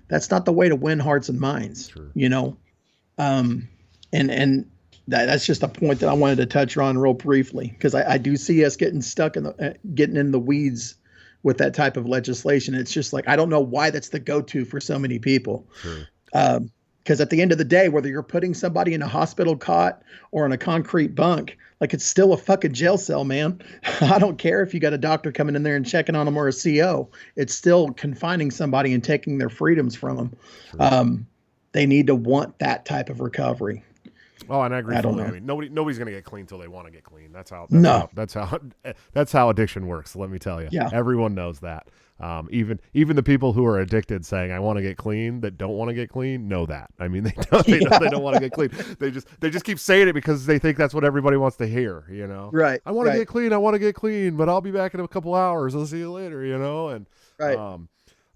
that's not the way to win hearts and minds, Sure. You know? And that's just a point that I wanted to touch on real briefly, because I do see us getting stuck getting in the weeds with that type of legislation. It's just like, I don't know why that's the go-to for so many people. Sure. Because at the end of the day, whether you're putting somebody in a hospital cot or in a concrete bunk, like, it's still a fucking jail cell, man. I don't care if you got a doctor coming in there and checking on them or a CO. It's still confining somebody and taking their freedoms from them. Sure. They need to want that type of recovery. Oh, and I agree. I don't fully. know. I mean, nobody's going to get clean till they want to get clean. That's how addiction works. Let me tell you. Yeah. Everyone knows that. Even the people who are addicted saying I want to get clean, that don't want to get clean, know that. I mean, they know they don't want to get clean. They just keep saying it because they think that's what everybody wants to hear. You know. Right. I want to get clean. I want to get clean, but I'll be back in a couple hours. I'll see you later. You know. And Right.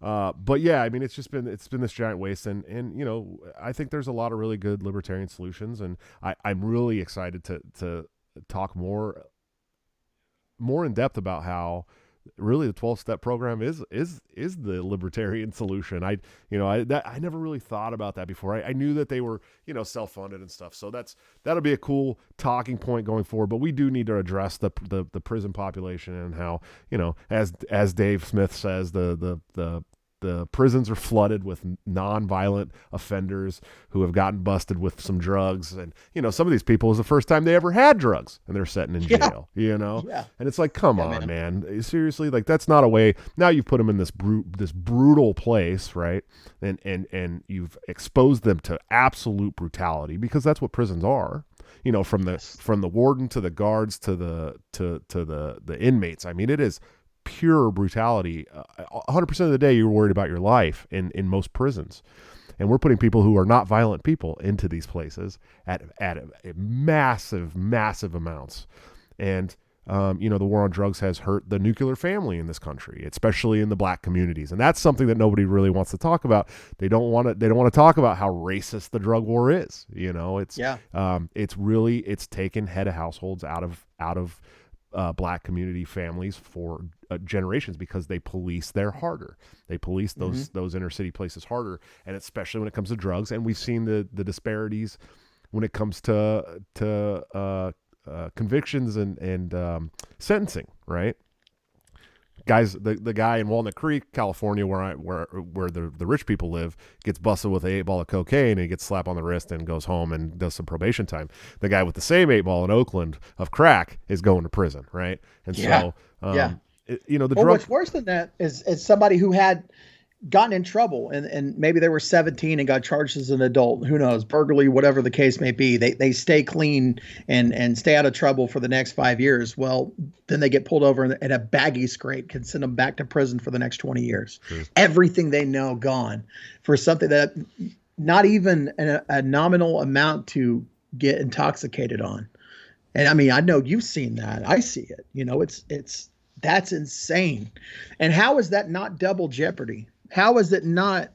but yeah, I mean, it's been this giant waste, and you know, I think there's a lot of really good libertarian solutions, and I'm really excited to talk more in depth about how really the 12-step program is the libertarian solution. I never really thought about that before. I knew that they were, you know, self-funded and stuff, so that'll be a cool talking point going forward. But we do need to address the prison population and how, you know, as Dave Smith says, the prisons are flooded with non-violent offenders who have gotten busted with some drugs. And, you know, some of these people, is the first time they ever had drugs and they're sitting in jail, you know? Yeah. And it's like, come on, man. Seriously, like, that's not a way. Now you've put them in this brutal place, right? And you've exposed them to absolute brutality, because that's what prisons are. from the warden to the guards to the inmates. I mean, it is pure brutality. 100% of the day, you're worried about your life in most prisons. And we're putting people who are not violent people into these places at massive, massive amounts. And, the war on drugs has hurt the nuclear family in this country, especially in the black communities. And that's something that nobody really wants to talk about. They don't want to talk about how racist the drug war is. It's taken head of households out of black community families for generations because they police there harder. They police those inner city places harder, and especially when it comes to drugs. And we've seen the disparities when it comes to convictions and sentencing. Right, guys. The guy in Walnut Creek, California, where the rich people live, gets busted with an 8-ball of cocaine and he gets slapped on the wrist and goes home and does some probation time. The guy with the same 8-ball in Oakland of crack is going to prison. Right, and so. What's worse than that is somebody who had gotten in trouble and maybe they were 17 and got charged as an adult. Who knows, burglary, whatever the case may be. They stay clean and stay out of trouble for the next 5 years. Well, then they get pulled over and a baggie scrape can send them back to prison for the next 20 years. Sure. Everything they know gone for something that not even a nominal amount to get intoxicated on. And I mean, I know you've seen that. I see it. That's insane. And how is that not double jeopardy? How is it not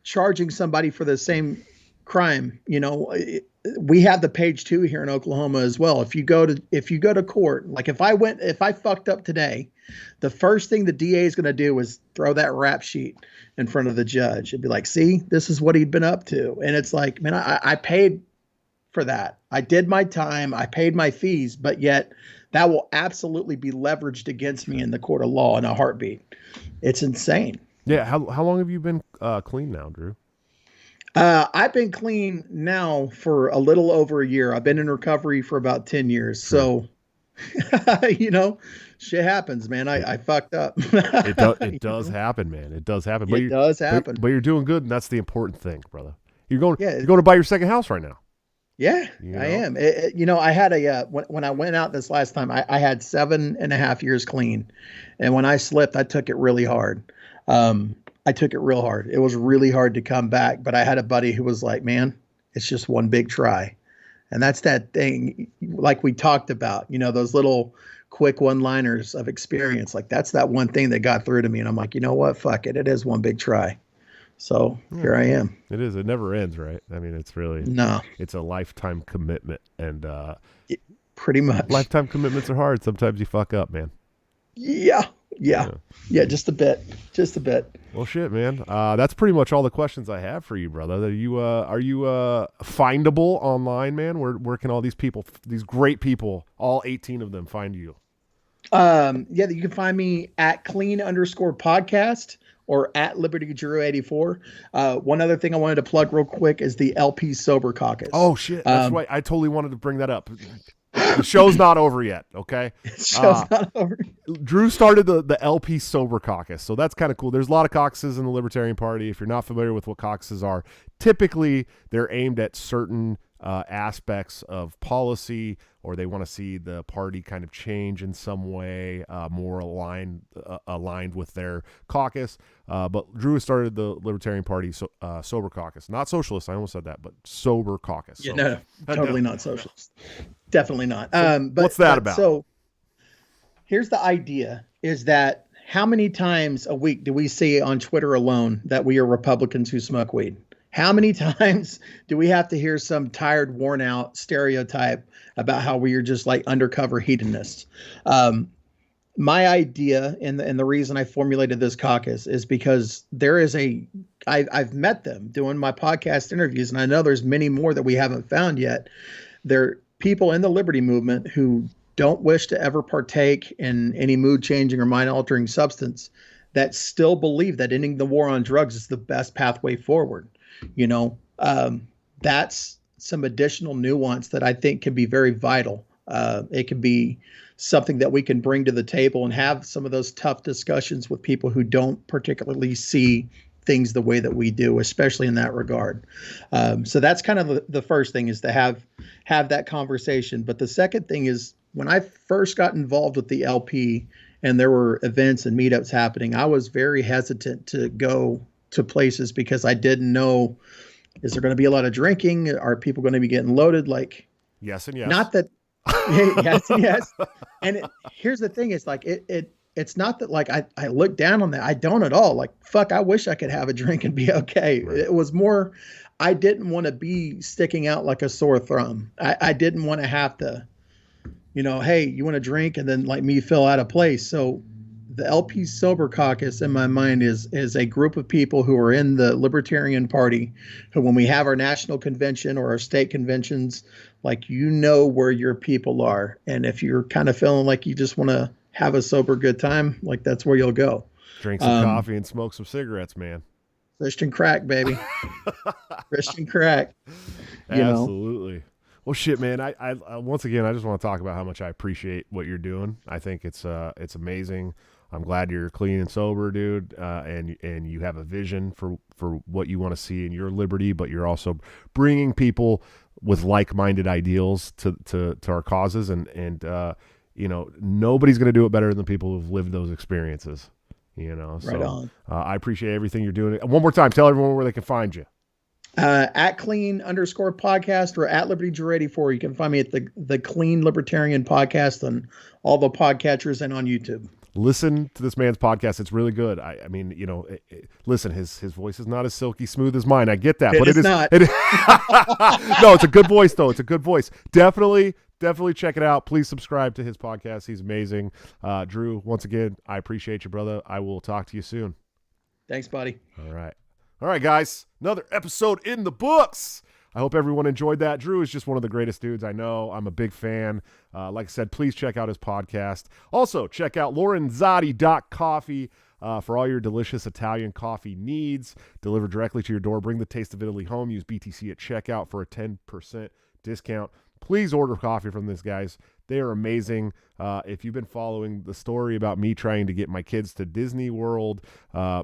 charging somebody for the same crime? We have the page 2 here in Oklahoma as well. If you go to court, like if I fucked up today, the first thing the DA is going to do is throw that rap sheet in front of the judge. It'd be like, see, this is what he'd been up to. And it's like, man, I paid for that. I did my time. I paid my fees, but yet that will absolutely be leveraged against me in the court of law in a heartbeat. It's insane. Yeah. How long have you been clean now, Drew? I've been clean now for a little over a year. I've been in recovery for about 10 years. Sure. So, shit happens, man. I fucked up. It does happen, man. It does happen. It does happen. But you're doing good, and that's the important thing, brother. You're going to buy your second house right now. Yeah, I am. I had when I went out this last time, I had 7.5 years clean. And when I slipped, I took it really hard. I took it real hard. It was really hard to come back. But I had a buddy who was like, man, it's just one big try. And that's that thing, like we talked about, those little quick one-liners of experience. Like that's that one thing that got through to me. And I'm like, you know what? Fuck it. It is one big try. So here I am. It is. It never ends, right? I mean, it's really it's a lifetime commitment, and pretty much lifetime commitments are hard. Sometimes you fuck up, man. Yeah. Just a bit. Well, shit, man. That's pretty much all the questions I have for you, brother. Are you findable online, man? Where can all these people, these great people, all 18 of them, find you? You can find me at clean_podcast. Or at Liberty Drew 84. One other thing I wanted to plug real quick is the LP Sober Caucus. Oh shit, that's right. I totally wanted to bring that up. The show's not over yet, okay? Show's not over. Drew started the LP Sober Caucus, so that's kind of cool. There's a lot of caucuses in the Libertarian Party. If you're not familiar with what caucuses are, typically they're aimed at certain aspects of policy, or they want to see the party kind of change in some way, more aligned with their caucus. But Drew started the Libertarian Party Sober Caucus, not socialist. I almost said that, but Sober Caucus. Yeah, no, totally not socialist. Definitely not. But what's that about? So here's the idea: is that how many times a week do we see on Twitter alone that we are Republicans who smoke weed? How many times do we have to hear some tired, worn out stereotype about how we are just like undercover hedonists? My idea and the reason I formulated this caucus is because there is I've met them doing my podcast interviews, and I know there's many more that we haven't found yet. There are people in the liberty movement who don't wish to ever partake in any mood changing or mind altering substance that still believe that ending the war on drugs is the best pathway forward. That's some additional nuance that I think can be very vital. It can be something that we can bring to the table and have some of those tough discussions with people who don't particularly see things the way that we do, especially in that regard. So that's kind of the first thing, is to have that conversation. But the second thing is, when I first got involved with the LP and there were events and meetups happening, I was very hesitant to go to places because I didn't know, is there going to be a lot of drinking? Are people going to be getting loaded? Like, yes and yes. Not that, yes and yes. And here's the thing: it's like it's not that like I look down on that. I don't at all. Like, fuck, I wish I could have a drink and be okay. Right. It was more, I didn't want to be sticking out like a sore thumb. I didn't want to have to, hey, you want to drink, and then like me feel out of place. So the LP Sober Caucus, in my mind, is a group of people who are in the Libertarian Party, who, when we have our national convention or our state conventions, like, where your people are. And if you're kind of feeling like you just want to have a sober good time, like, that's where you'll go. Drink some coffee and smoke some cigarettes, man. Christian crack, baby. Christian crack. Absolutely. Well, shit, man. I once again, I just want to talk about how much I appreciate what you're doing. I think it's amazing. I'm glad you're clean and sober, dude, and you have a vision for what you want to see in your liberty, but you're also bringing people with like-minded ideals to our causes, and nobody's going to do it better than people who've lived those experiences. So right on. I appreciate everything you're doing. One more time, tell everyone where they can find you. At @clean_podcast or at Liberty84. You can find me at the Clean Libertarian podcast on all the podcatchers and on YouTube. Listen to this man's podcast. It's really good. I mean, listen, his voice is not as silky smooth as mine. I get that, but it is not. No, it's a good voice though. It's a good voice. Definitely check it out. Please subscribe to his podcast. He's amazing. Drew, once again, I appreciate you, brother. I will talk to you soon. Thanks, buddy. All right, guys. Another episode in the books. I hope everyone enjoyed that. Drew is just one of the greatest dudes I know. I'm a big fan. Like I said, please check out his podcast. Also, check out lorenzotti.coffee for all your delicious Italian coffee needs. Delivered directly to your door. Bring the taste of Italy home. Use BTC at checkout for a 10% discount. Please order coffee from these guys. They are amazing. If you've been following the story about me trying to get my kids to Disney World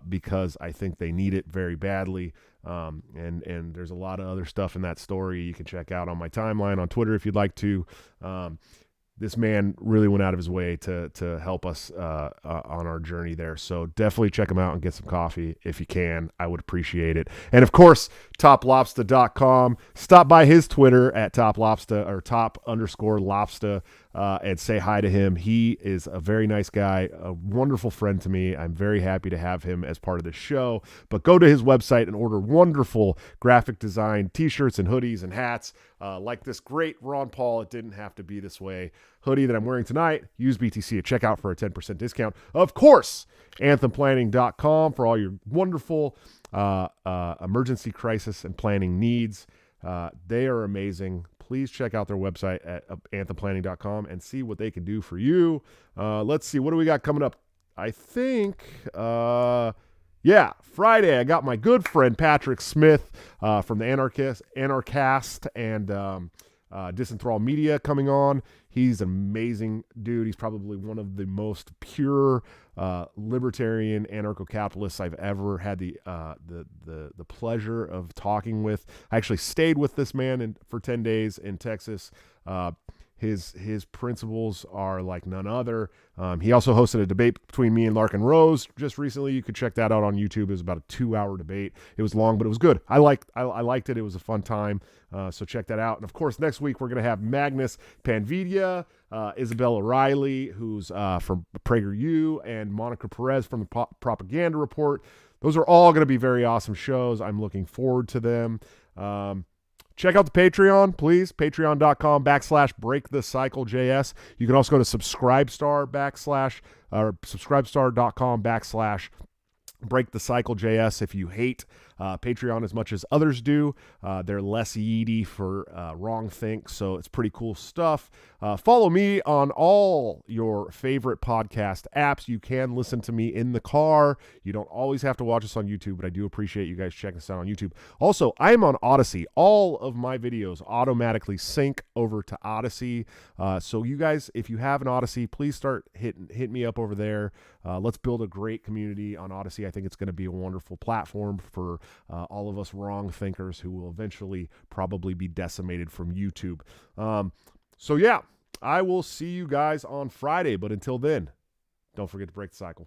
because I think they need it very badly, and there's a lot of other stuff in that story you can check out on my timeline on Twitter if you'd like to. This man really went out of his way to help us on our journey there. So definitely check him out and get some coffee if you can. I would appreciate it. And of course, toplobster.com. Stop by his Twitter at toplobster or top_lobster and say hi to him. He is a very nice guy, a wonderful friend to me. I'm very happy to have him as part of the show. But go to his website and order wonderful graphic design t-shirts and hoodies and hats like this great Ron Paul, It Didn't Have to Be This Way hoodie that I'm wearing tonight. Use BTC at checkout for a 10% discount. Of course, anthemplanning.com for all your wonderful emergency crisis and planning needs. They are amazing. Please check out their website at anthemplanning.com and see what they can do for you. Let's see. What do we got coming up? I think, Friday, I got my good friend Patrick Smith from the Anarchast and Disenthrall Media coming on. He's an amazing dude. He's probably one of the most pure libertarian anarcho-capitalists I've ever had the pleasure of talking with. I actually stayed with this man for 10 days in Texas. His principles are like none other. He also hosted a debate between me and Larkin Rose just recently. You could check that out on YouTube. It was about a 2-hour debate. It was long, but it was good. I liked it. It was a fun time. So check that out. And of course, next week we're going to have Magnus Panvidia, Isabel O'Reilly, who's from PragerU, and Monica Perez from the Propaganda Report. Those are all going to be very awesome shows. I'm looking forward to them. Check out the Patreon, please. Patreon.com/BreakTheCycleJS. You can also go to subscribestar.com/BreakTheCycleJS if you hate Patreon as much as others do. They're less yeedy for wrong think, so it's pretty cool stuff. Follow me on all your favorite podcast apps. You can listen to me in the car. You don't always have to watch us on YouTube, but I do appreciate you guys checking us out on YouTube. Also, I'm on Odyssey. All of my videos automatically sync over to Odyssey. So you guys, if you have an Odyssey, please start hit me up over there. Let's build a great community on Odyssey. think it's going to be a wonderful platform for all of us wrong thinkers who will eventually probably be decimated from YouTube. So yeah, I will see you guys on Friday. But until then, don't forget to break the cycle.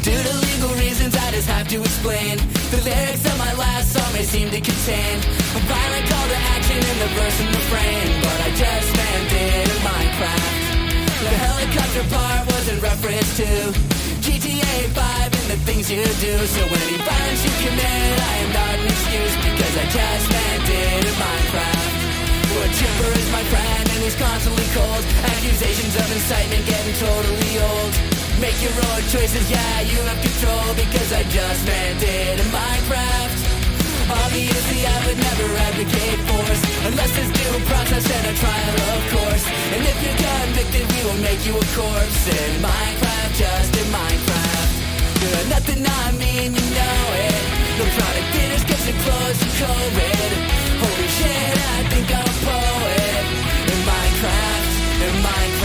Due to legal reasons, I just have to explain. The lyrics of my last song may seem to contain a violent call to action in the verse and refrain, but I just meant it in Minecraft. The helicopter part was in reference to GTA 5 and the things you do. So any violence you commit, I am not an excuse, because I just meant it in Minecraft. Well, Chipper is my friend and he's constantly cold. Accusations of incitement getting totally old. Make your own choices, yeah, you have control, because I just meant it in Minecraft. Obviously I would never advocate force, unless there's due process and a trial, of course. And if you're convicted, we will make you a corpse in Minecraft, just in Minecraft. Nothing I mean, you know it. No product dinners, get some clothes and COVID. Holy shit, I think I'm a poet. In Minecraft, in Minecraft.